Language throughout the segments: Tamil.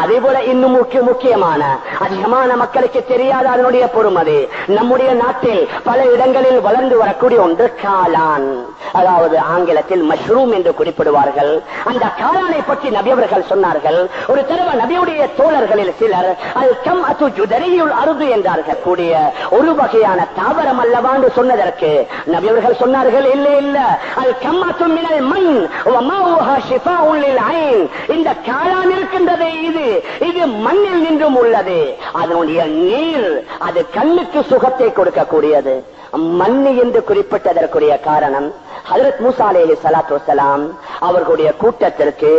அதே போல இன்னும் முக்கியமான அதிகமான மக்களுக்கு தெரியாத அதனுடைய பொறுமதி நம்முடைய நாட்டில் பல இடங்களில் வளர்ந்து வரக்கூடிய ஒன்று காளான். அதாவது ஆங்கிலத்தில் மஷ்ரூம் என்று குறிப்பிடுவார்கள். அந்த காளானை பற்றி நபி அவர்கள் சொன்னார்கள். ஒரு தடவை நபியுடைய தோழர்களில் சிலர் அல் கம் அத்து ஜுதரியுல் அருது என்றார்கள். கூடிய ஒரு வகையான தாவரம் அல்லவாண்டு சொன்னதற்கு நபி அவர்கள் சொன்னார்கள், இல்ல இல்ல, அல் கம் அத்து மினல் மண் வ மாஉஹா ஷிஃபாஉன் லில் ஐன். இந்த காளான் இருக்கின்றதே இது மண்ணில் நின்றும் உள்ளது. அதனுடைய நீர் அது கண்ணுக்கு சுகத்தை கொடுக்கக்கூடியது. மண்ணு என்று குறிப்பிட்டதற்குரிய காரணம் ஹஜ்ரத் மூசா அலைஹிஸ்ஸலாத்து வஸ்ஸலாம் அவர்களுடைய கூட்டத்திற்கு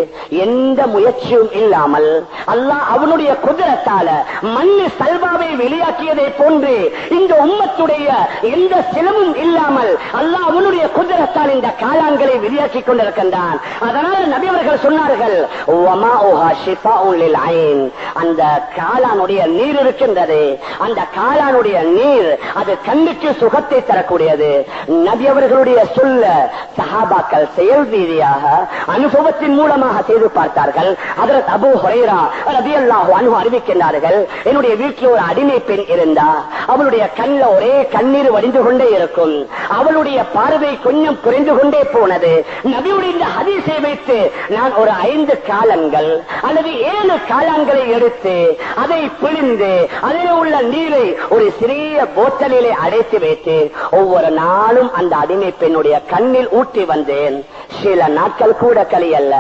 எந்த முயற்சியும் இல்லாமல் அல்லாஹ் அவனுடைய குதிரத்தால மண்ணு சல்வாவை வெளியாக்கியதை போன்று இந்த உம்மத்துடைய எந்த சிலமும் இல்லாமல் அல்லாஹ் அவனுடைய குதிரத்தால் இந்த காளான்களை வெளியாக்கி கொண்டிருக்கின்றான். அதனால் நபி அவர்கள் சொன்னார்கள், வமாஉஹா ஷிஃபாஉன் லில் ஐன். அந்த காளானுடைய நீர் இருக்கின்றது, அந்த காளானுடைய நீர் அது கண்ணுக்கு சுகத்தை தரக்கூடியது. நபி அவர்களுடைய சொல்ல சஹாபாக்கள் செயல் ரீதியாக அனுபவத்தின் மூலமாக செய்து பார்த்தார்கள். ஹஜ்ரத் அபூ ஹுரைரா ரலியல்லாஹு அன்ஹு அறிவிக்கின்றார்கள், என்னுடைய வீட்டில் ஒரு அடிமை பெண் இருந்தா, அவளுடைய கண்ணில் ஒரே கண்ணீர் வடிந்து கொண்டே இருக்கும். அவளுடைய பார்வை கொஞ்சம் குறைந்து கொண்டே போனது. நபியுடைய இந்த ஹதீஸை வைத்து நான் ஒரு 5 காளான்கள் அல்லது 7 காளான்களை எடுத்து அதை பிழிந்து அதில் உள்ள நீரை ஒரு சிறிய போத்தலிலே அடைத்து வைத்து ஒவ்வொரு நாளும் அந்த அடிமை பெண்ணுடைய கண்ணில் ஊற்றி வந்தேன். சில நாட்கள் கூட கலியல்ல,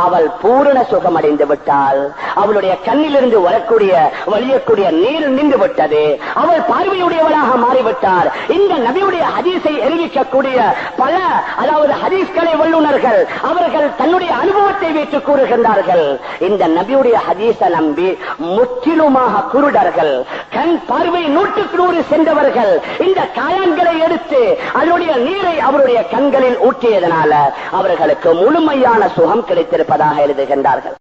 அவள் பூரண சுகமடைந்து விட்டாள். அவளுடைய கண்ணிலிருந்து வரக்கூடிய வழியக்கூடிய நீர் நின்று விட்டது. அவள் பார்வையுடையவளாக மாறிவிட்டார். இந்த நபியுடைய ஹதீஸை அறிவிக்கக்கூடிய பல அதாவது ஹதீஸ்களை வல்லுநர்கள் அவர்கள் தன்னுடைய அனுபவத்தை வைத்து கூறுகின்றார்கள். இந்த நபியுடைய ஹதீஸை நம்பி முற்றிலுமாக குருடர்கள், கண் பார்வை 100க்கு 100 சென்றவர்கள் இந்த காளான்களை எடுத்து அதனுடைய நீரை அவருடைய கண்களில் ஊற்றியதனால அவர்களுக்கு முழுமையான சுகம் கிடைத்திருப்பதாக எழுதுகின்றார்கள்.